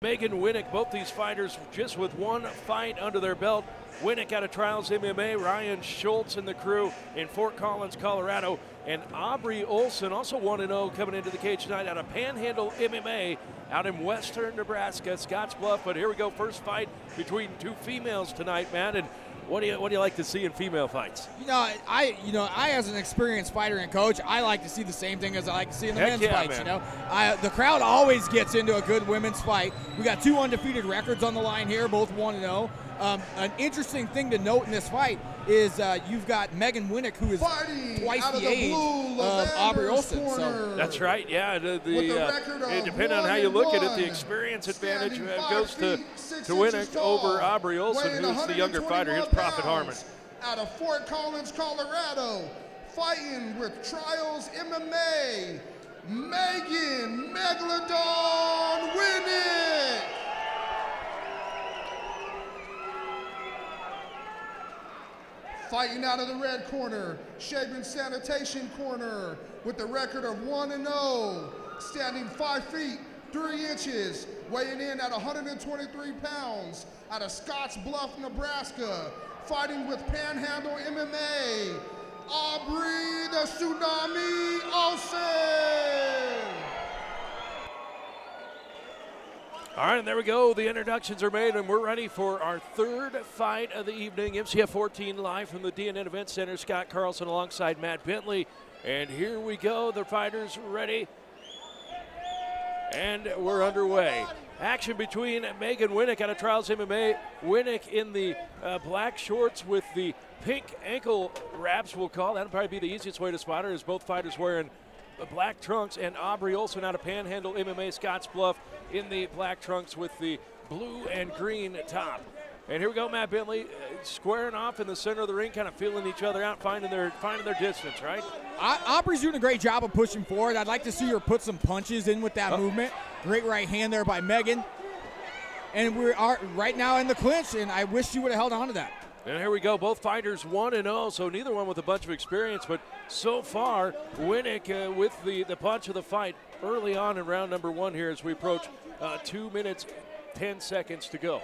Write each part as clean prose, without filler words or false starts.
Megan Winick, both these fighters just with one fight under their belt. Winick out of Trials MMA, Ryan Schultz and the crew in Fort Collins, Colorado. And Aubbri Olsen, also 1-0 coming into the cage tonight out of Panhandle MMA out in western Nebraska, Scottsbluff. But here we go, first fight between two females tonight, Matt. And what do you like to see in female fights? I as an experienced fighter and coach, I like to see the same thing as I like to see in the men's fights. Man. The crowd always gets into a good women's fight. We got two undefeated records on the line here, both 1-0. An interesting thing to note in this fight is you've got Megan Winick, who is twice the age of Aubbri Olsen. So. That's right, yeah. Depending on how you look at it, the experience advantage goes to Winick over Aubbri Olsen, who's the younger fighter. Here's Prophet Harmon. Out of Fort Collins, Colorado, fighting with Trials MMA, Megan Megalodon Winick. Fighting out of the red corner, Shaven Sanitation corner, with the record of 1-0, standing 5 feet 3 inches, weighing in at 123 pounds, out of Scotts Bluff, Nebraska, fighting with Panhandle MMA, Aubbri the Tsunami Olsen. All right, and there we go. The introductions are made, and we're ready for our third fight of the evening. MCF 14 live from the DNN Event Center. Scott Carlson alongside Matt Bentley. And here we go. The fighters ready. And we're underway. Action between Megan Winick out of Trials MMA. Winick in the black shorts with the pink ankle wraps, we'll call. That'll probably be the easiest way to spot her, as both fighters wearing black trunks, and Aubbri Olsen out of Panhandle MMA, Scottsbluff, in the black trunks with the blue and green top. And here we go, Matt Bentley squaring off in the center of the ring, kind of feeling each other out, finding their distance, right? Aubrey's doing a great job of pushing forward. I'd like to see her put some punches in with that movement. Great right hand there by Megan. And we are right now in the clinch, and I wish she would have held on to that. And here we go, both fighters 1-0, so neither one with a bunch of experience, but so far, Winick with the punch of the fight early on in round number 1 here as we approach 2 minutes, 10 seconds to go.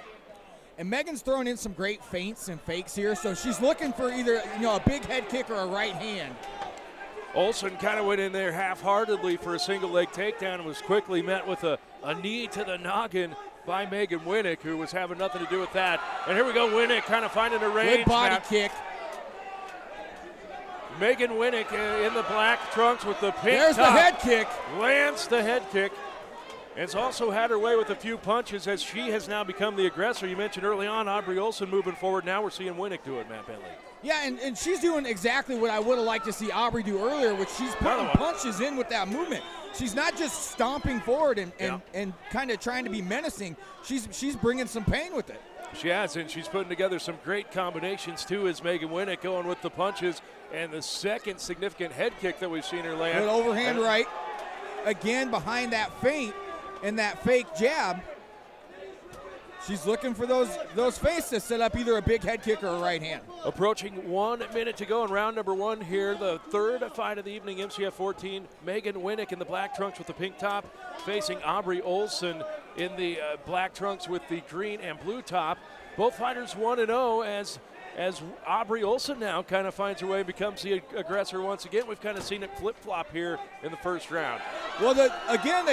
And Megan's throwing in some great feints and fakes here, so she's looking for either a big head kick or a right hand. Olsen kind of went in there half-heartedly for a single leg takedown and was quickly met with a knee to the noggin by Megan Winick, who was having nothing to do with that. And here we go, Winick kind of finding a range. Good body kick. Megan Winick in the black trunks with the pink There's top. the head kick. Lands the head kick. And has also had her way with a few punches as she has now become the aggressor. You mentioned early on Aubbri Olsen moving forward. Now we're seeing Winick do it, Matt Bentley. Yeah, and she's doing exactly what I would have liked to see Aubbri do earlier, which she's putting punches in with that movement. She's not just stomping forward and kind of trying to be menacing. She's bringing some pain with it. She has, and she's putting together some great combinations too, as Megan Winick going with the punches and the second significant head kick that we've seen her land. Good overhand right. Again, behind that feint and that fake jab. She's looking for those feints to set up either a big head kick or a right hand. Approaching 1 minute to go in round number 1 here. The third fight of the evening, MCF 14. Megan Winick in the black trunks with the pink top, facing Aubbri Olsen in the black trunks with the green and blue top. Both fighters 1-0 as Aubbri Olsen now kind of finds her way and becomes the aggressor once again. We've kind of seen it flip-flop here in the first round. Well, the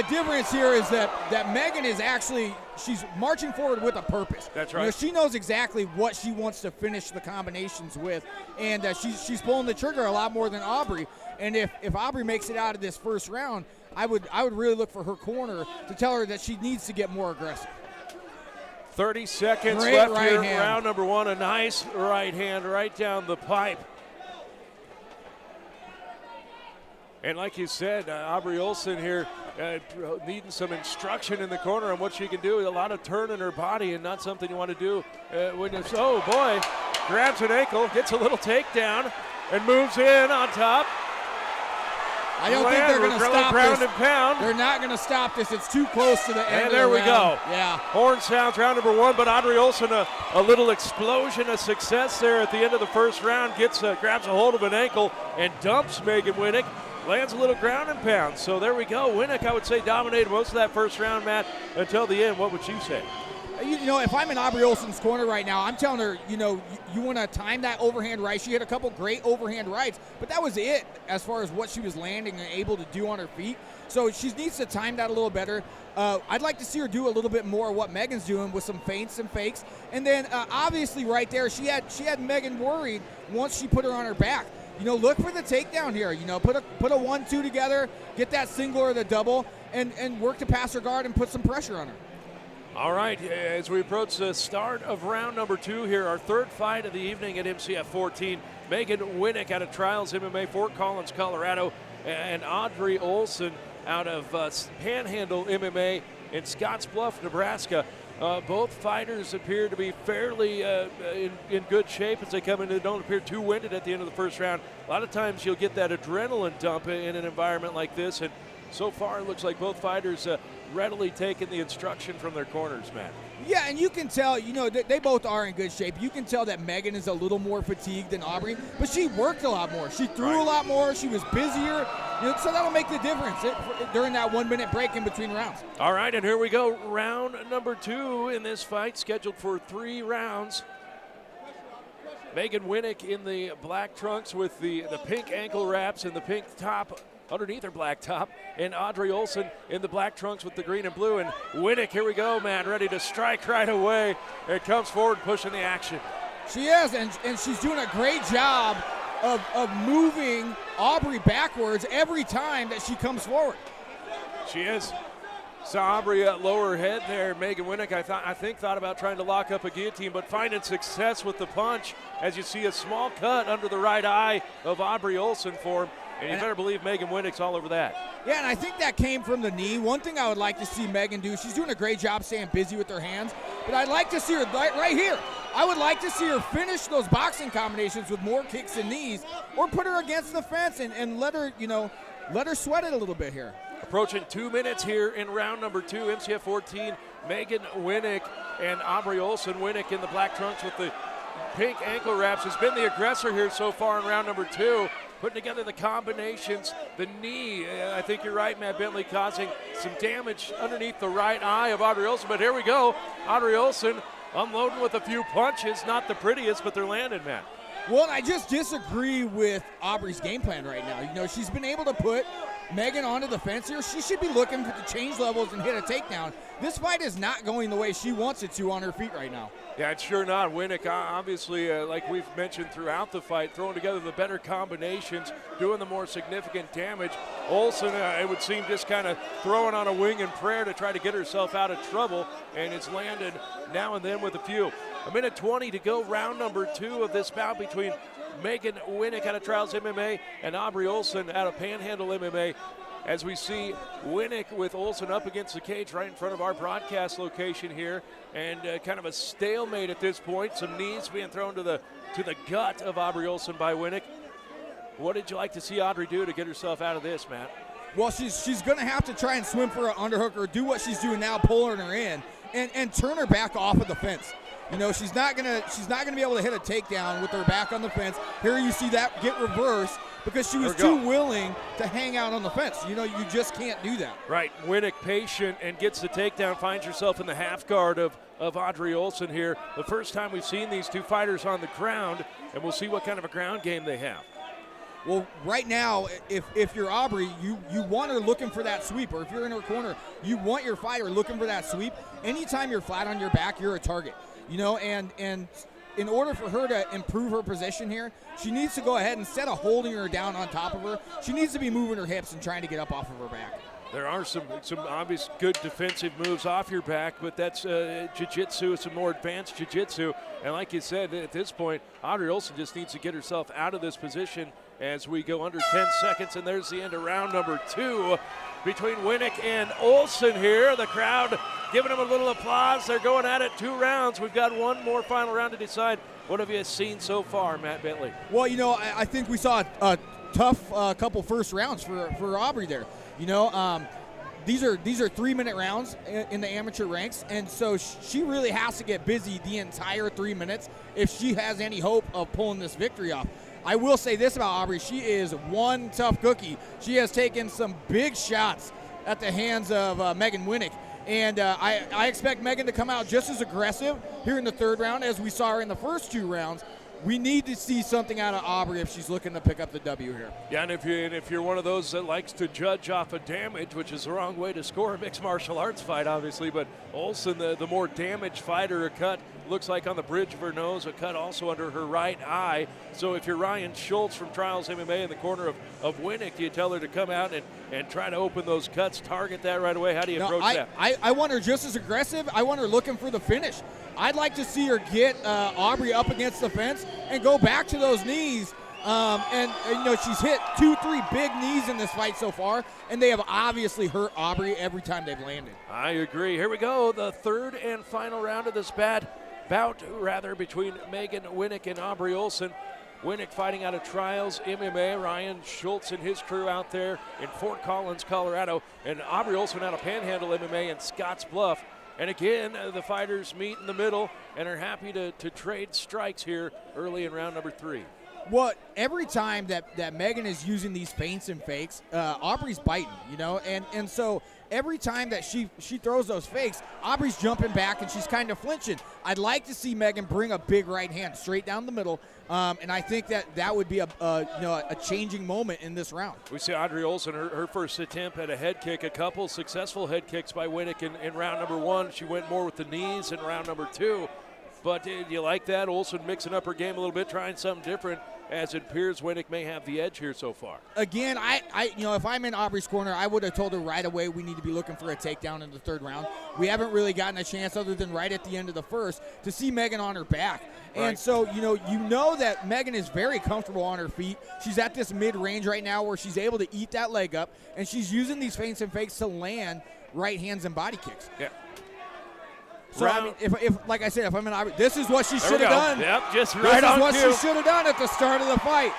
difference here is that Megan is she's marching forward with a purpose. That's right. She knows exactly what she wants to finish the combinations with, and she's pulling the trigger a lot more than Aubbri. And if Aubbri makes it out of this first round, I would really look for her corner to tell her that she needs to get more aggressive. 30 seconds Great left right here, hand. round number 1. A nice right hand right down the pipe. And like you said, Aubbri Olsen here needing some instruction in the corner on what she can do. A lot of turn in her body and not something you want to do. Oh boy, grabs an ankle, gets a little takedown, and moves in on top. I don't think they're going to stop ground this. And pound. They're not going to stop this. It's too close to the end And there of the we go. Yeah. Horn sounds round number 1, but Aubbri Olsen a little explosion of success there at the end of the first round. Grabs a hold of an ankle and dumps Megan Winick. lands a little ground and pound. So there we go. Winick, I would say, dominated most of that first round, Matt, until the end. What would you say? You know, if I'm in Aubrey Olsen's corner right now, I'm telling her, you know, you want to time that overhand right. She had a couple great overhand rights, but that was it as far as what she was landing and able to do on her feet. So she needs to time that a little better. I'd like to see her do a little bit more of what Megan's doing with some feints and fakes. And then obviously right there, she had Megan worried once she put her on her back. You know, look for the takedown here. You know, put a 1-2 together, get that single or the double, and work to pass her guard and put some pressure on her. All right, as we approach the start of round number 2 here, our third fight of the evening at MCF 14, Megan Winick out of Trials MMA, Fort Collins, Colorado, and Aubrey Olsen out of Panhandle MMA in Scottsbluff, Nebraska. Both fighters appear to be fairly in good shape as they come in. They don't appear too winded at the end of the first round. A lot of times you'll get that adrenaline dump in an environment like this, and so far it looks like both fighters readily taking the instruction from their corners, Matt. Yeah, and you can tell, you know, they both are in good shape. You can tell that Megan is a little more fatigued than Aubrey, but she worked a lot more. She threw a lot more. She was busier. You know, so that'll make the difference during that 1-minute break in between rounds. All right, and here we go. Round number 2 in this fight, scheduled for 3 rounds. Megan Winick in the black trunks with the pink ankle wraps and the pink top underneath her black top, and Aubrey Olsen in the black trunks with the green and blue. And Winick, here we go, man, ready to strike right away. It comes forward, pushing the action. She is, and she's doing a great job of moving Aubrey backwards every time that she comes forward. She is. Saw Aubrey lower her head there. Megan Winick, I think thought about trying to lock up a guillotine, but finding success with the punch as you see a small cut under the right eye of Aubrey Olsen for him. And you better believe Megan Winick's all over that. Yeah, and I think that came from the knee. One thing I would like to see Megan do, she's doing a great job staying busy with her hands, but I'd like to see her right here. I would like to see her finish those boxing combinations with more kicks and knees, or put her against the fence and let her, you know, let her sweat it a little bit here. Approaching 2 minutes here in round number 2, MCF 14, Megan Winick and Aubrey Olsen. Winick in the black trunks with the pink ankle wraps has been the aggressor here so far in round number 2. Putting together the combinations, the knee, I think you're right, Matt Bentley, causing some damage underneath the right eye of Aubrey Olsen. But here we go, Aubrey Olsen unloading with a few punches. Not the prettiest, but they're landing, Matt. Well, I just disagree with Aubrey's game plan right now. You know, she's been able to put Megan onto the fence here. She should be looking to change levels and hit a takedown. This fight is not going the way she wants it to on her feet right now. Yeah, it's sure not. Winick, obviously, like we've mentioned throughout the fight, throwing together the better combinations, doing the more significant damage. Olsen, it would seem, just kind of throwing on a wing and prayer to try to get herself out of trouble, and it's landed now and then with a few. 1:20 to go, round number 2 of this bout between Megan Winick out of Trials MMA and Aubrey Olsen out of Panhandle MMA. As we see Winick with Olsen up against the cage right in front of our broadcast location here, and kind of a stalemate at this point. Some knees being thrown to the gut of Aubrey Olsen by Winick. What did you like to see Aubrey do to get herself out of this, Matt? Well, she's going to have to try and swim for an underhook or do what she's doing now, pulling her in, and turn her back off of the fence. You know, she's not gonna be able to hit a takedown with her back on the fence. Here you see that get reversed because she was too willing to hang out on the fence. You know, you just can't do that. Right, Winick patient and gets the takedown, finds herself in the half guard of Aubrey Olsen here. The first time we've seen these two fighters on the ground, and we'll see what kind of a ground game they have. Well, right now, if you're Aubrey, you want her looking for that sweep, or if you're in her corner, you want your fighter looking for that sweep. Anytime you're flat on your back, you're a target. You know, and in order for her to improve her position here, she needs to go ahead, instead of holding her down on top of her, she needs to be moving her hips and trying to get up off of her back. There are some obvious good defensive moves off your back, but that's jiu-jitsu, some more advanced jiu-jitsu. And like you said, at this point, Aubrey Olsen just needs to get herself out of this position as we go under 10 seconds. And there's the end of round number 2 between Winick and Olsen here. The crowd giving them a little applause. They're going at it 2 rounds. We've got one more final round to decide. What have you seen so far, Matt Bentley? Well, you know, I think we saw a tough couple first rounds for Aubrey there. You know, these are 3-minute rounds in the amateur ranks, and so she really has to get busy the entire 3 minutes if she has any hope of pulling this victory off. I will say this about Aubbri. She is one tough cookie. She has taken some big shots at the hands of Megan Winick. And I expect Megan to come out just as aggressive here in the third round as we saw her in the first 2 rounds. We need to see something out of Aubbri if she's looking to pick up the W here. Yeah, and if you're one of those that likes to judge off of damage, which is the wrong way to score a mixed martial arts fight, obviously, but Olsen, the more damaged fighter, a cut looks like on the bridge of her nose, a cut also under her right eye. So if you're Ryan Schultz from Trials MMA in the corner of Winick, do you tell her to come out and try to open those cuts, target that right away? How do you approach that? I want her just as aggressive. I want her looking for the finish. I'd like to see her get Aubbri up against the fence and go back to those knees. And she's hit 2-3 big knees in this fight so far, and they have obviously hurt Aubbri every time they've landed. I agree. Here we go, the third and final round of this bout between Megan Winick and Aubrey Olsen. Winick fighting out of Trials MMA. Ryan Schultz and his crew out there in Fort Collins, Colorado, and Aubrey Olsen out of Panhandle MMA in Scotts Bluff. And again, the fighters meet in the middle and are happy to trade strikes here early in round number 3. Well, every time that Megan is using these feints and fakes, Aubrey's biting, and so every time that she throws those fakes, Aubrey's jumping back and she's kind of flinching. I'd like to see Megan bring a big right hand straight down the middle, and I think that would be a changing moment in this round. We see Aubrey Olsen, her first attempt at a head kick, a couple successful head kicks by Winick in round number 1. She went more with the knees in round number 2. But do you like that? Olsen mixing up her game a little bit, trying something different, as it appears Winick may have the edge here so far. Again, if I'm in Aubrey's corner, I would have told her right away we need to be looking for a takedown in the third round. We haven't really gotten a chance other than right at the end of the first to see Megan on her back. Right. And so, you know that Megan is very comfortable on her feet. She's at this mid-range right now where she's able to eat that leg up, and she's using these feints and fakes to land right hands and body kicks. Yeah. So, I mean, if like I said, if I'm in Aubrey, this is what she should have done. Yep, just right on cue. This is what she should have done at the start of the fight.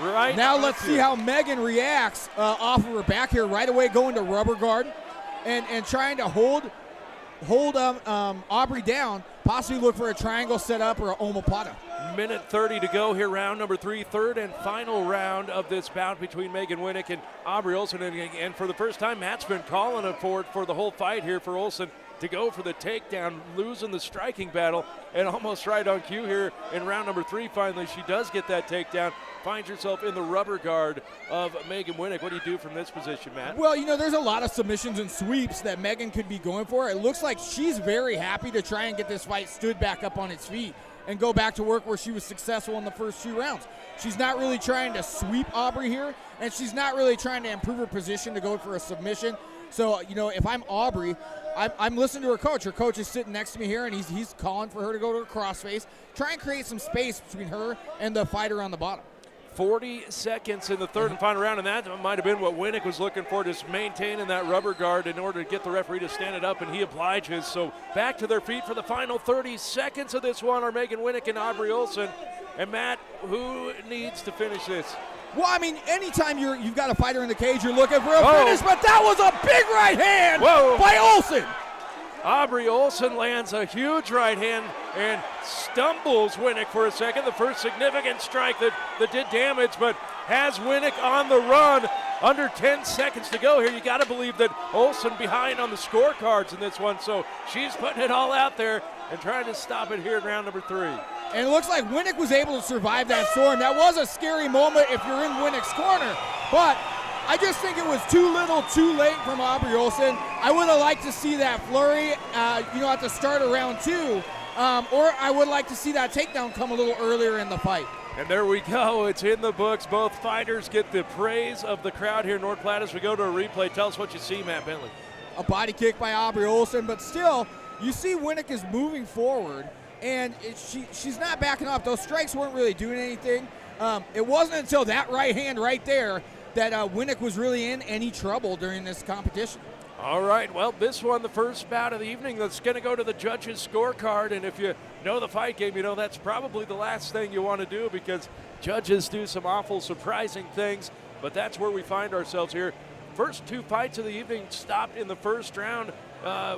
Right. Now let's see how Megan reacts off of her back here right away, going to rubber guard and trying to hold Aubrey down, possibly look for a triangle setup or an omoplata. Minute 30 to go here, round number 3, third and final round of this bout between Megan Winick and Aubrey Olsen. And for the first time, Matt's been calling it for the whole fight here for Olsen to go for the takedown, losing the striking battle, and almost right on cue here in round number 3. Finally, she does get that takedown, finds herself in the rubber guard of Megan Winick. What do you do from this position, Matt? Well, there's a lot of submissions and sweeps that Megan could be going for. It looks like she's very happy to try and get this fight stood back up on its feet and go back to work where she was successful in the first 2 rounds. She's not really trying to sweep Aubrey here, and she's not really trying to improve her position to go for a submission. So, if I'm Aubrey, I'm listening to her coach. Her coach is sitting next to me here, and he's calling for her to go to a crossface, try and create some space between her and the fighter on the bottom. 40 seconds in the third and final round, and that might have been what Winick was looking for, just maintaining that rubber guard in order to get the referee to stand it up, and he obliges. So back to their feet for the final 30 seconds of this one are Megan Winick and Aubrey Olsen. And Matt, who needs to finish this? Well, I mean, anytime you've got a fighter in the cage, you're looking for a finish, but that was a big right hand by Olsen. Aubrey Olsen lands a huge right hand and stumbles Winick for a second. The first significant strike that did damage, but has Winick on the run. Under 10 seconds to go here. You got to believe that Olsen behind on the scorecards in this one, so she's putting it all out there and trying to stop it here in round number 3. And it looks like Winick was able to survive that storm. That was a scary moment if you're in Winick's corner, but I just think it was too little, too late from Aubrey Olsen. I would have liked to see that flurry, at the start of round 2, or I would like to see that takedown come a little earlier in the fight. And there we go. It's in the books. Both fighters get the praise of the crowd here in North Platte as we go to a replay. Tell us what you see, Matt Bentley. A body kick by Aubrey Olsen, but still, you see Winick is moving forward, and she's not backing up. Those strikes weren't really doing anything. It wasn't until that right hand right there that Winick was really in any trouble during this competition. All right, well, this one, the first bout of the evening, that's going to go to the judges' scorecard, and if you know the fight game, that's probably the last thing you want to do because judges do some awful, surprising things, but that's where we find ourselves here. First 2 fights of the evening stopped in the first round,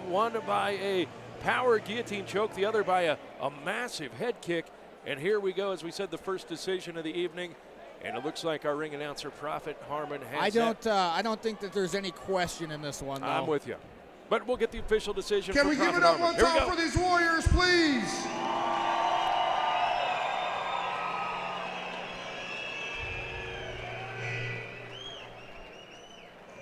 one by a power guillotine choke, the other by a massive head kick. And here we go, as we said, the first decision of the evening. And it looks like our ring announcer, Prophet Harmon, has I don't think that there's any question in this one, though. I'm with you. But we'll get the official decision. Can for we give Prophet it up Harmon. one Here we time go. for these Warriors, please?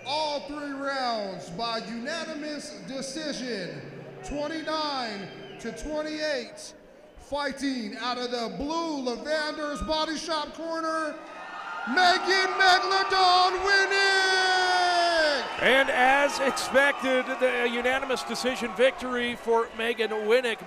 All 3 rounds by unanimous decision, 29-28. Fighting out of the blue Lavander's Body Shop corner, Megan Megalodon Winick! And as expected, the unanimous decision victory for Megan Winick.